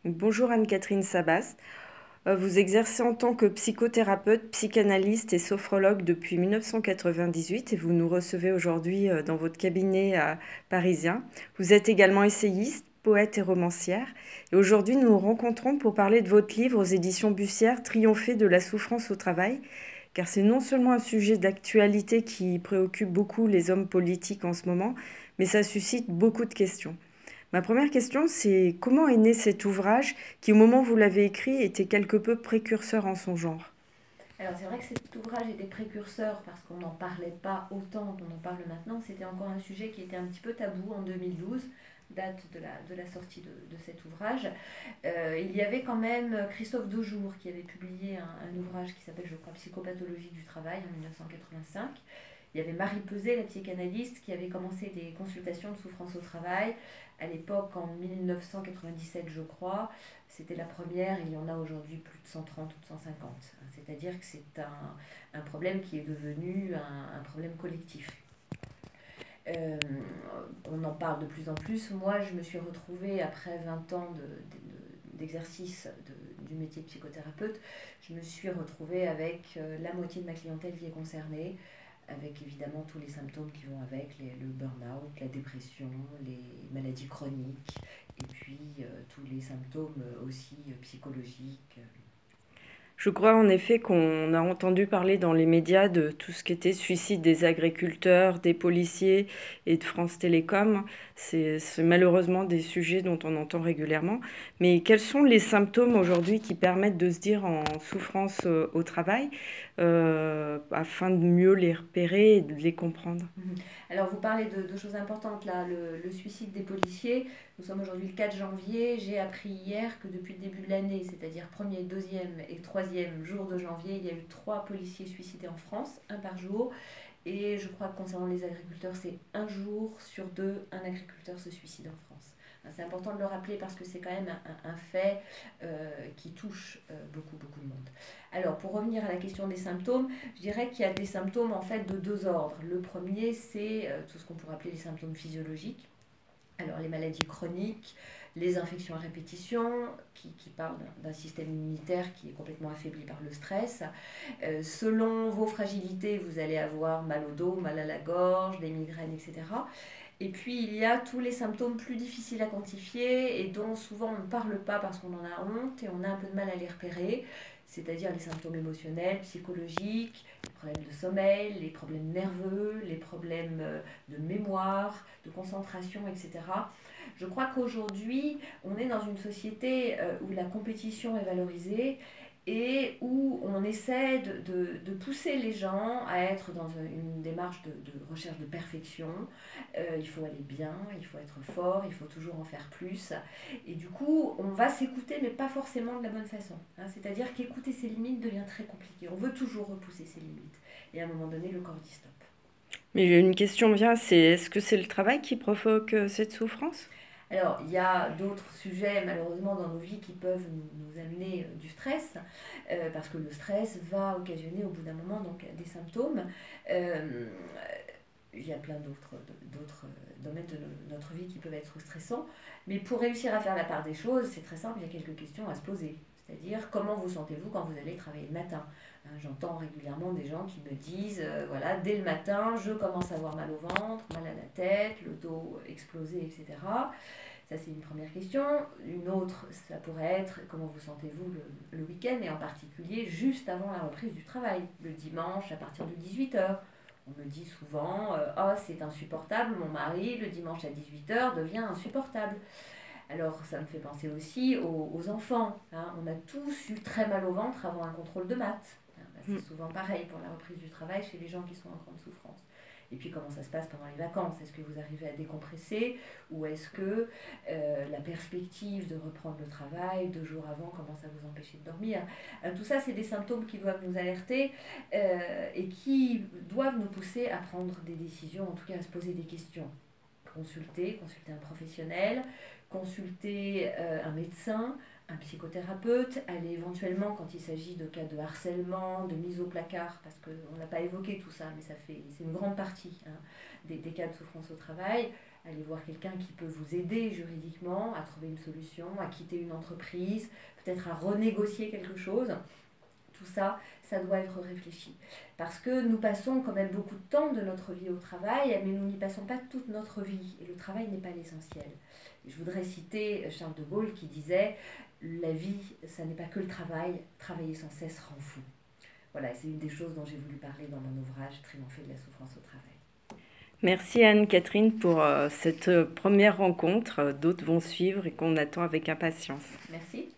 Bonjour Anne-Catherine Sabas. Vous exercez en tant que psychothérapeute, psychanalyste et sophrologue depuis 1998 et vous nous recevez aujourd'hui dans votre cabinet parisien. Vous êtes également essayiste, poète et romancière. Et aujourd'hui, nous nous rencontrons pour parler de votre livre aux éditions Bussière, Triompher de la souffrance au travail, car c'est non seulement un sujet d'actualité qui préoccupe beaucoup les hommes politiques en ce moment, mais ça suscite beaucoup de questions. Ma première question, c'est comment est né cet ouvrage qui, au moment où vous l'avez écrit, était quelque peu précurseur en son genre? Alors c'est vrai que cet ouvrage était précurseur parce qu'on n'en parlait pas autant qu'on en parle maintenant. C'était encore un sujet qui était un petit peu tabou en 2012, date de la sortie de cet ouvrage. Il y avait quand même Christophe Dejour qui avait publié un ouvrage qui s'appelle, je crois, Psychopathologie du travail en 1985. Il y avait Marie Peset, la psychanalyste, qui avait commencé des consultations de souffrance au travail à l'époque en 1997, je crois. C'était la première, il y en a aujourd'hui plus de 130 ou de 150. C'est-à-dire que c'est un problème qui est devenu un problème collectif. Euh, on en parle de plus en plus. Moi, je me suis retrouvée, après 20 ans d'exercice du métier de psychothérapeute, je me suis retrouvée avec la moitié de ma clientèle qui est concernée, avec évidemment tous les symptômes qui vont avec, le burn-out, la dépression, les maladies chroniques, et puis tous les symptômes aussi psychologiques. Je crois en effet qu'on a entendu parler dans les médias de tout ce qui était suicide des agriculteurs, des policiers et de France Télécom. C'est malheureusement des sujets dont on entend régulièrement. Mais quels sont les symptômes aujourd'hui qui permettent de se dire en souffrance au travail afin de mieux les repérer et de les comprendre? Alors, vous parlez de choses importantes là, le suicide des policiers. Nous sommes aujourd'hui le 4 janvier. J'ai appris hier que depuis le début de l'année, c'est-à-dire premier, deuxième et troisième jour de janvier, il y a eu 3 policiers suicidés en France, un par jour. Et je crois que concernant les agriculteurs, c'est un jour sur deux, un agriculteur se suicide en France. C'est important de le rappeler parce que c'est quand même un fait qui touche beaucoup, beaucoup de monde. Alors, pour revenir à la question des symptômes, je dirais qu'il y a des symptômes en fait de deux ordres. Le premier, c'est tout ce qu'on pourrait appeler les symptômes physiologiques. Alors, les maladies chroniques, les infections à répétition, qui parlent d'un système immunitaire qui est complètement affaibli par le stress. Selon vos fragilités, vous allez avoir mal au dos, mal à la gorge, des migraines, etc. Et puis il y a tous les symptômes plus difficiles à quantifier et dont souvent on ne parle pas parce qu'on en a honte et on a un peu de mal à les repérer, c'est-à-dire les symptômes émotionnels, psychologiques, les problèmes de sommeil, les problèmes nerveux, les problèmes de mémoire, de concentration, etc. Je crois qu'aujourd'hui, on est dans une société où la compétition est valorisée et où on essaie de pousser les gens à être dans une démarche de recherche de perfection. Il faut aller bien, il faut être fort, il faut toujours en faire plus. Et du coup, on va s'écouter, mais pas forcément de la bonne façon. C'est-à-dire qu'écouter ses limites devient très compliqué. On veut toujours repousser ses limites. Et à un moment donné, le corps dit stop. Mais une question vient, c'est est-ce que c'est le travail qui provoque cette souffrance? Alors, il y a d'autres sujets, malheureusement, dans nos vies qui peuvent nous amener du stress, parce que le stress va occasionner au bout d'un moment donc, des symptômes. Euh, il y a plein d'autres domaines de notre vie qui peuvent être stressants. Mais pour réussir à faire la part des choses, c'est très simple, il y a quelques questions à se poser. C'est-à-dire, comment vous sentez-vous quand vous allez travailler le matin? J'entends régulièrement des gens qui me disent, voilà, dès le matin, je commence à avoir mal au ventre, mal à la tête, le dos explosé, etc. Ça, c'est une première question. Une autre, ça pourrait être comment vous sentez-vous le week-end et en particulier juste avant la reprise du travail, le dimanche à partir de 18 h. On me dit souvent oh, c'est insupportable, mon mari, le dimanche à 18 h devient insupportable. Alors, ça me fait penser aussi aux enfants. On a tous eu très mal au ventre avant un contrôle de maths. C'est souvent pareil pour la reprise du travail chez les gens qui sont en grande souffrance. Et puis comment ça se passe pendant les vacances? Est-ce que vous arrivez à décompresser ou est-ce que la perspective de reprendre le travail 2 jours avant commence à vous empêcher de dormir? Tout ça, c'est des symptômes qui doivent nous alerter et qui doivent nous pousser à prendre des décisions, en tout cas à se poser des questions. Consulter un professionnel, consulter un médecin, un psychothérapeute, aller éventuellement quand il s'agit de cas de harcèlement, de mise au placard, parce qu'on n'a pas évoqué tout ça, mais c'est une grande partie des cas de souffrance au travail, aller voir quelqu'un qui peut vous aider juridiquement à trouver une solution, à quitter une entreprise, peut-être à renégocier quelque chose. Tout ça, ça doit être réfléchi. Parce que nous passons quand même beaucoup de temps de notre vie au travail, mais nous n'y passons pas toute notre vie. Et le travail n'est pas l'essentiel. Je voudrais citer Charles de Gaulle qui disait « La vie, ça n'est pas que le travail, travailler sans cesse rend fou ». Voilà, c'est une des choses dont j'ai voulu parler dans mon ouvrage « Triompher de la souffrance au travail ». Merci Anne-Catherine pour cette première rencontre. D'autres vont suivre et qu'on attend avec impatience. Merci.